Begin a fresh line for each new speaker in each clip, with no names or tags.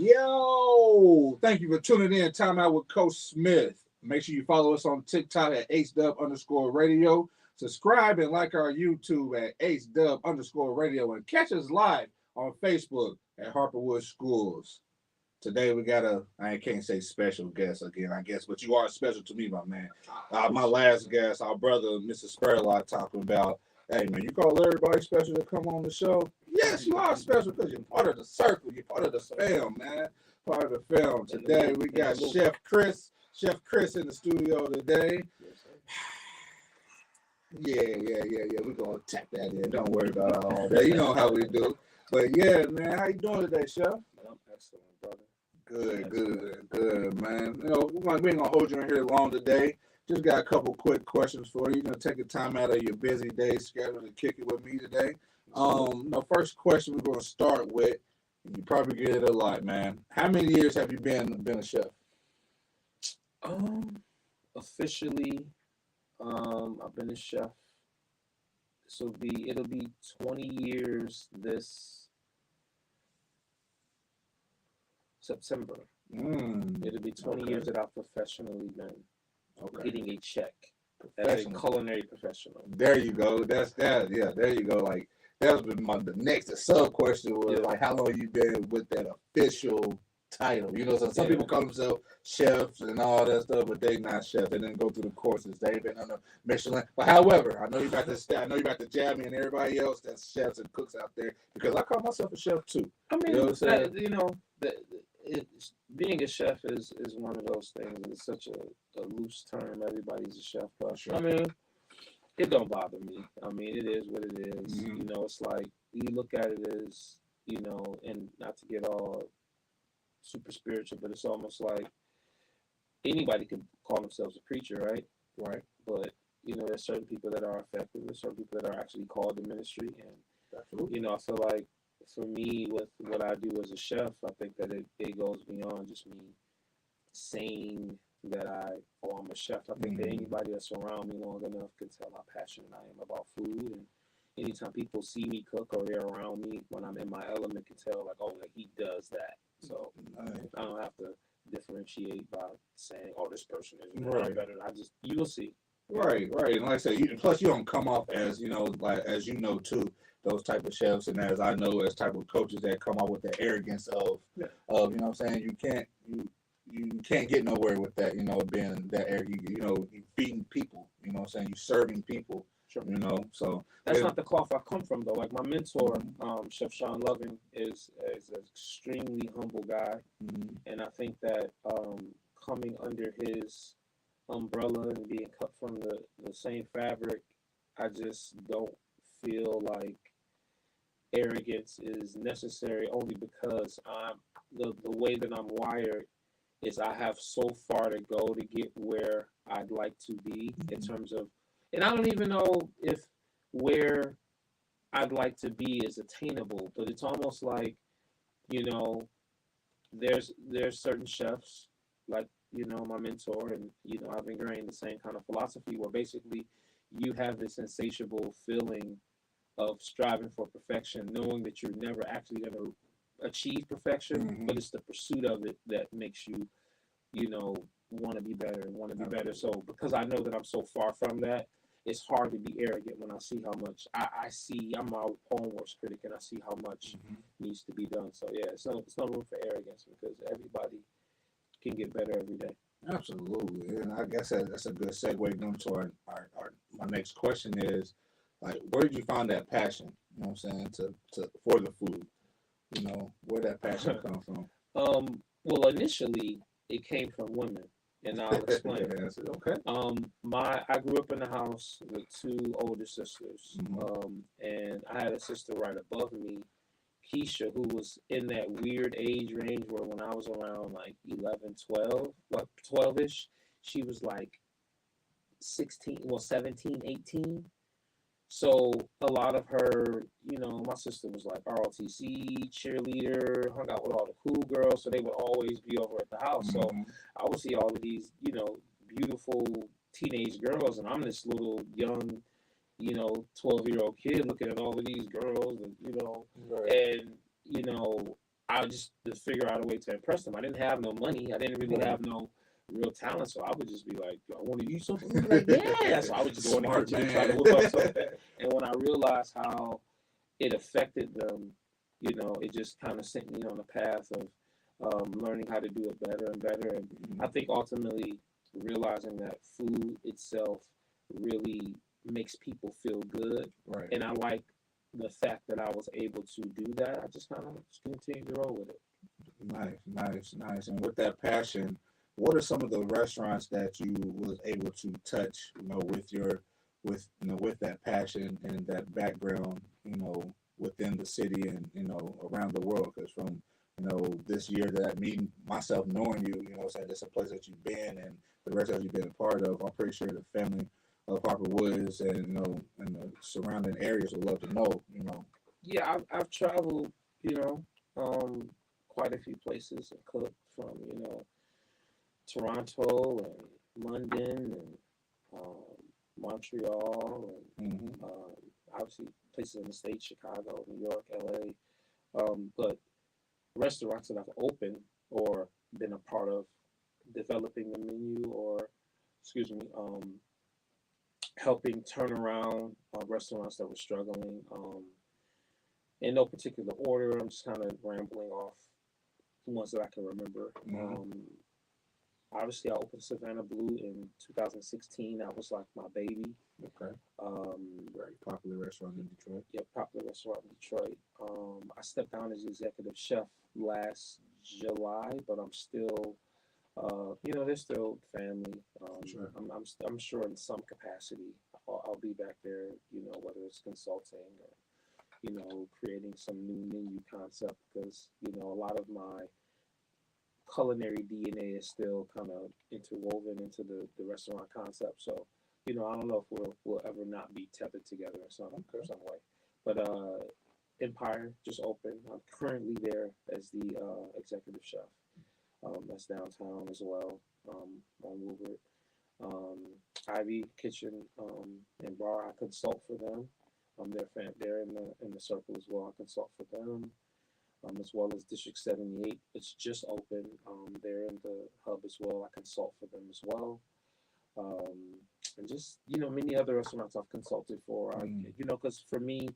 Yo, thank you for tuning in. Time out with Coach Smith. Make sure you follow us on TikTok at HDUB_radio. Subscribe and like our YouTube at HDUB_radio and catch us live on Facebook at Harperwood Schools. Today we got I can't say special guest again, I guess, but you are special to me, my man. My last guest, our brother, Mr. Spurlock, talking about, hey, man, you call everybody special to come on the show? Yes, you are special because you're part of the circle. You're part of the film, man. Part of the film. Today we got Chef Chris in the studio today. Yeah. We're going to tap that in. Don't worry about all that. You know how we do. But yeah, man, how you doing today, Chef?
I'm excellent, brother.
Good, man. You know, we ain't gonna hold you in here long today. Just got a couple quick questions for you. You're gonna take the time out of your busy day schedule to kick it with me today. The first question we're gonna start with, you probably get it a lot, man. How many years have you been a chef?
Officially, I've been a chef. It'll be 20 years this September. It'll be 20 years that I've professionally been getting a check as a culinary professional.
There you go. That's that. Yeah, there you go. Like that was the next sub question was like, how long you been with that official title? You know, so some people call themselves chefs and all that stuff, but they not chefs. They didn't go through the courses. They ain't been on the Michelin. But however, I know you about to jab me and everybody else that's chefs and cooks out there because I call myself a chef too.
I mean, being a chef is one of those things. It's such a loose term. Everybody's a chef, but sure. I mean, it don't bother me. I mean, it is what it is. Mm-hmm. You know, it's like you look at it as, you know, and not to get all super spiritual, but it's almost like anybody can call themselves a preacher, right?
Right.
But you know, there's certain people that are effective. There's certain people that are actually called to ministry, and
absolutely.
You know, I feel like for me, with what I do as a chef, I think that it goes beyond just me saying that I'm a chef. I think that anybody that's around me long enough can tell how passionate I am about food. And anytime people see me cook or they're around me when I'm in my element, can tell like, oh, like he does that. So I don't have to differentiate by saying, oh, this person is better. You will see.
Right. And like I said, plus you don't come off as, you know, like as you know too, those type of chefs, and as I know, as type of coaches that come out with the arrogance of you know what I'm saying, you can't get nowhere with that, you know, being that arrogant, you know, you feeding people, you know what I'm saying, you serving people, you know, so.
That's not the cloth I come from, though. Like my mentor, Chef Sean Loving, is an extremely humble guy, and I think that coming under his umbrella and being cut from the same fabric, I just don't feel like arrogance is necessary, only because the way that I'm wired is I have so far to go to get where I'd like to be in terms of, and I don't even know if where I'd like to be is attainable, but it's almost like, you know, there's certain chefs like, you know, my mentor, and, you know, I've ingrained the same kind of philosophy where basically you have this insatiable feeling of striving for perfection, knowing that you're never actually going to achieve perfection, but it's the pursuit of it that makes you, you know, want to be better and want to be better. So because I know that I'm so far from that, it's hard to be arrogant when I see how much I see. I'm my own worst critic, and I see how much needs to be done. So yeah, it's no room for arrogance because everybody can get better every day.
Absolutely, and I guess that's a good segue into our my next question is, like, where did you find that passion? You know what I'm saying, to for the food. You know, where that passion come from?
Well, initially it came from women, and I'll explain.
Okay.
I grew up in a house with two older sisters, and I had a sister right above me, Keisha, who was in that weird age range where when I was around like 11, 12, like 12-ish, she was like 17, 18. So a lot of her, you know, my sister was like ROTC cheerleader, hung out with all the cool girls, so they would always be over at the house. So I would see all of these, you know, beautiful teenage girls, and I'm this little young, you know, 12-year-old kid looking at all of these girls, and, you know, and, you know, I just to figure out a way to impress them. I didn't have no money. I didn't really have no real talent, so I would just be like, "Yo, I want to eat something." I'd be like, yeah. So I would just go in the kitchen and try to whip up something. And when I realized how it affected them, you know, it just kind of sent me on a path of learning how to do it better and better. And I think ultimately realizing that food itself really makes people feel good.
Right.
And I like the fact that I was able to do that. I just kind of continued to roll with it.
Nice. And with that passion, what are some of the restaurants that you was able to touch, you know, with that passion and that background, you know, within the city and, you know, around the world? Because from, you know, this year that me myself knowing you, you know, saying it's a place that you've been and the restaurants you've been a part of, I'm pretty sure the family of Harper Woods and, you know, and the surrounding areas would love to know, you know.
Yeah, I've traveled, you know, quite a few places and cooked from, you know, Toronto and London and Montreal and obviously places in the States, Chicago, New York, LA. But restaurants that I've opened or been a part of developing the menu or, excuse me, helping turn around restaurants that were struggling. In no particular order, I'm just kind of rambling off the ones that I can remember. Obviously, I opened Savannah Blue in 2016. That was like my baby.
Okay. Very popular restaurant in Detroit.
Yeah, popular restaurant in Detroit. I stepped down as executive chef last July, but I'm still, you know, they're still family.
Sure.
I'm sure in some capacity I'll be back there. You know, whether it's consulting or, you know, creating some new menu concept because you know a lot of my culinary DNA is still kind of interwoven into the restaurant concept. So, you know, I don't know if we'll ever not be tethered together in some way. But Empire just opened. I'm currently there as the executive chef. That's downtown as well on Woodward. Ivy Kitchen and Bar. I consult for them. They're in the circle as well. I consult for them. As well as District 78. It's just open. They're in the hub as well. I consult for them as well. And just, you know, many other restaurants I've consulted for. You know, because for me,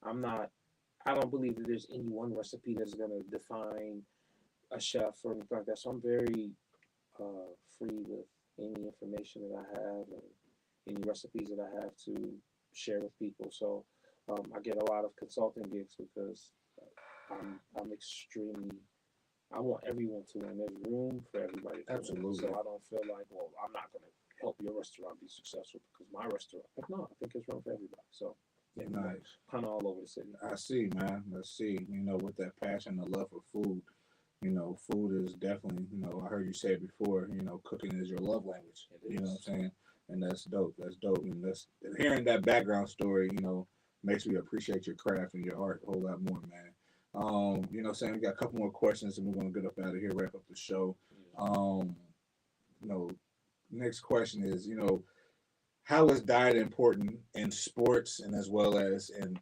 I don't believe that there's any one recipe that's going to define a chef or anything like that. So I'm very free with any information that I have and any recipes that I have to share with people. So I get a lot of consulting gigs because I'm extremely. I want everyone to win. There's room for everybody.
Absolutely.
So I don't feel like, well, I'm not going to help your restaurant be successful because my restaurant. But no, I think there's room for everybody. So yeah,
nice.
Kind of all over the city.
I see, man. I see. You know, with that passion, the love for food. You know, food is definitely. You know, I heard you say it before. You know, cooking is your love language. You know what I'm saying? And that's dope. That's dope. And that's hearing that background story. You know, makes me appreciate your craft and your art a whole lot more, man. You know, saying we got a couple more questions and we're gonna get up out of here, wrap up the show. You know, next question is, you know, how is diet important in sports and as well as in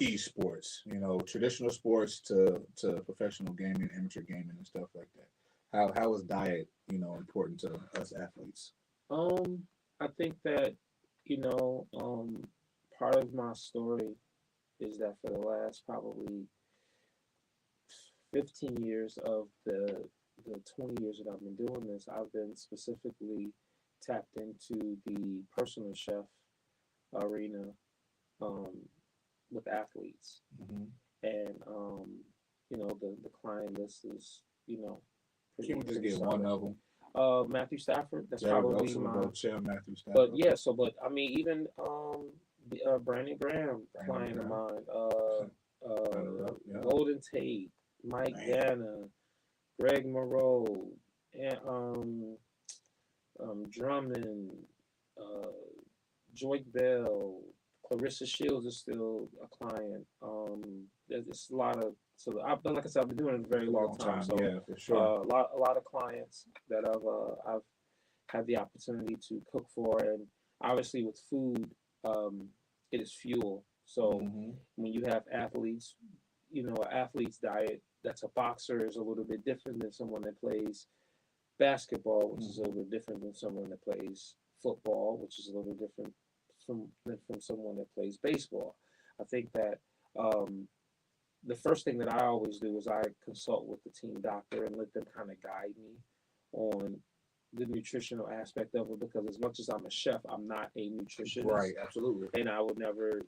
esports? You know, traditional sports to professional gaming, amateur gaming, and stuff like that. How is diet, you know, important to us athletes?
I think that you know, part of my story is that for the last probably 15 years of the 20 years that I've been doing this, I've been specifically tapped into the personal chef arena with athletes. And, you know, the client list is, you know,
Can we just get one of them?
Matthew Stafford. That's
Yeah,
probably my.
Matthew Stafford.
But yeah, but I mean, even Brandon Graham, client of mine, Golden Tate, Mike Ganna, Greg Moreau, and Drummond, Joy Bell, Clarissa Shields is still a client. There's a lot of like I said, I've been doing it a very long time. So
yeah, for sure.
A lot of clients that I've had the opportunity to cook for, and obviously with food, it is fuel. So when you have athletes, an athlete's diet that's a boxer is a little bit different than someone that plays basketball, which is a little different than someone that plays football, which is a little different from someone that plays baseball. I think that the first thing that I always do is I consult with the team doctor and let them kind of guide me on the nutritional aspect of it, because as much as I'm a chef, I'm not a nutritionist.
Right, absolutely.
And I would never,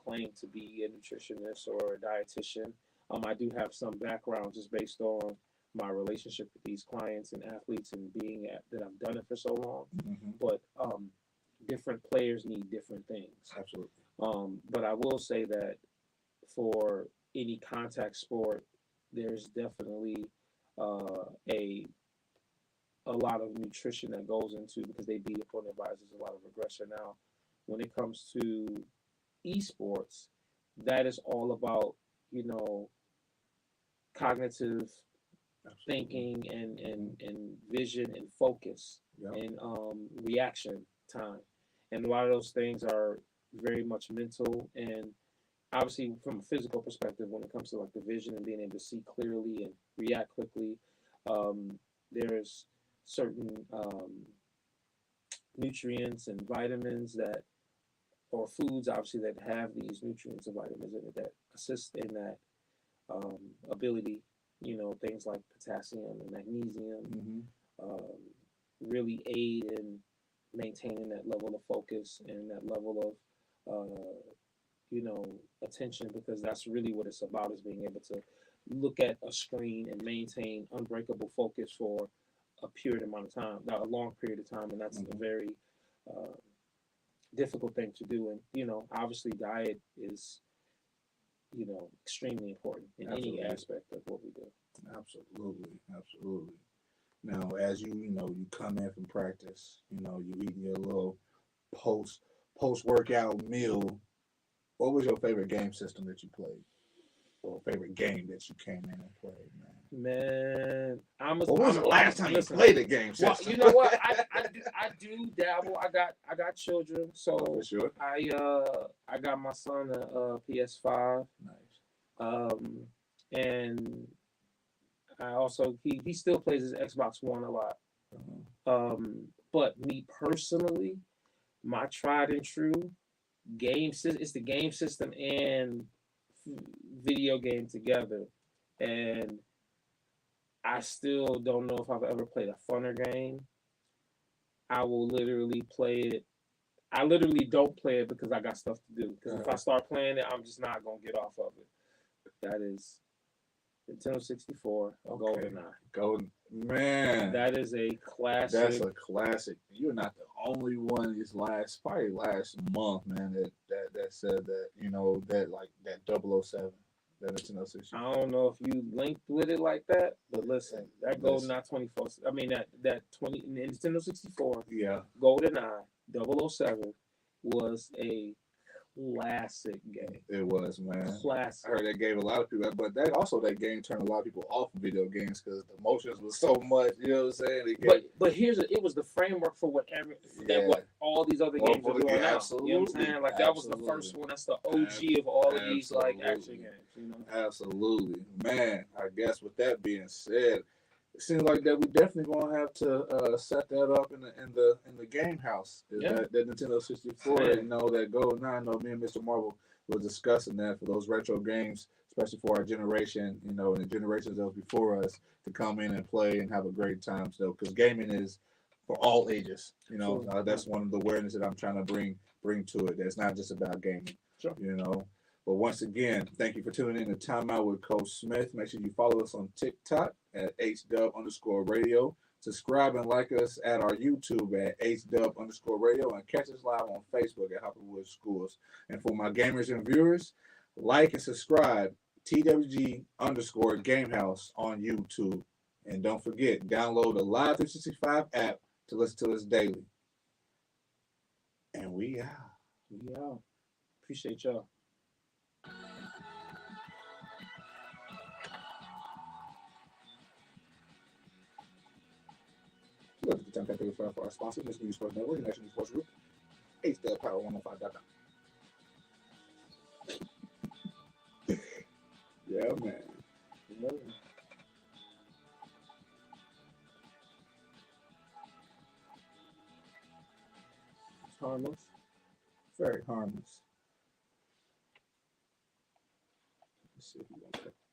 claim to be a nutritionist or a dietitian. I do have some background just based on my relationship with these clients and athletes and being that I've done it for so long.
Mm-hmm.
But different players need different things.
Absolutely.
But I will say that for any contact sport, there's definitely a lot of nutrition that goes into, because they beat up on their bodies. There's a lot of aggression. Now, when it comes to esports, that is all about, cognitive thinking and vision and focus. Yep. And reaction time. And a lot of those things are very much mental, and obviously from a physical perspective, when it comes to like the vision and being able to see clearly and react quickly, there's certain nutrients and vitamins or foods obviously that have these nutrients and vitamins in it that assist in that ability. Things like potassium and magnesium really aid in maintaining that level of focus and that level of attention, because that's really what it's about, is being able to look at a screen and maintain unbreakable focus for a period amount of time, not a long period of time. And that's a very difficult thing to do. And obviously diet is extremely important in any aspect of what we do.
Absolutely. Now, as you come in from practice, you eating your little post workout meal. What was your favorite game system that you played, or favorite game that you came in and played, man?
What
was the last time you played a game system?
Well, you know what? I do dabble. I got children, so
for sure.
I got my son a PS5.
Nice.
And I also he still plays his Xbox One a lot. But me personally, my tried and true game system, it's the game system and video game together, and I still don't know if I've ever played a funner game. I will literally play it. I literally don't play it because I got stuff to do. Because if I start playing it, I'm just not gonna get off of it. That is Nintendo 64, GoldenEye.
Man.
That is a classic.
That's a classic. You're not the only one this probably last month, man, that said that, that like that 007, that Nintendo 64.
I don't know if you linked with it like that, but listen, that GoldenEye 24, I mean that 20 Nintendo 64, GoldenEye 007 was a classic game.
It was, man.
Classic.
I heard that gave a lot of people, but that game turned a lot of people off of video games because the emotions was so much. You know what I'm saying?
But it was the framework for what all these other games are doing now.
Absolutely.
You know what I'm saying? Like that was the first one. That's the OG of all of these like action games.
Absolutely, man. I guess with that being said, it seems like that we definitely gonna have to set that up in the game house. That Nintendo 64, that GoldenEye. Me and Mr. Marvel was discussing that for those retro games, especially for our generation, and the generations that was before us, to come in and play and have a great time. So, because gaming is for all ages, that's one of the awareness that I'm trying to bring to it. That it's not just about gaming, But once again, thank you for tuning in to Timeout with Coach Smith. Make sure you follow us on TikTok at HDUB_radio. Subscribe and like us at our YouTube at HDUB_radio, and catch us live on Facebook at Hopperwood Schools. And for my gamers and viewers, like and subscribe TWG_Gamehouse on YouTube. And don't forget, download the Live 365 app to listen to us daily. And we out.
Appreciate y'all.
Look at the time for our sponsor, Miss News Sports Network, National News Sports Group, HDUB Power 105.com. Yeah, man.
No. It's harmless.
Very harmless. Let's see if we got that.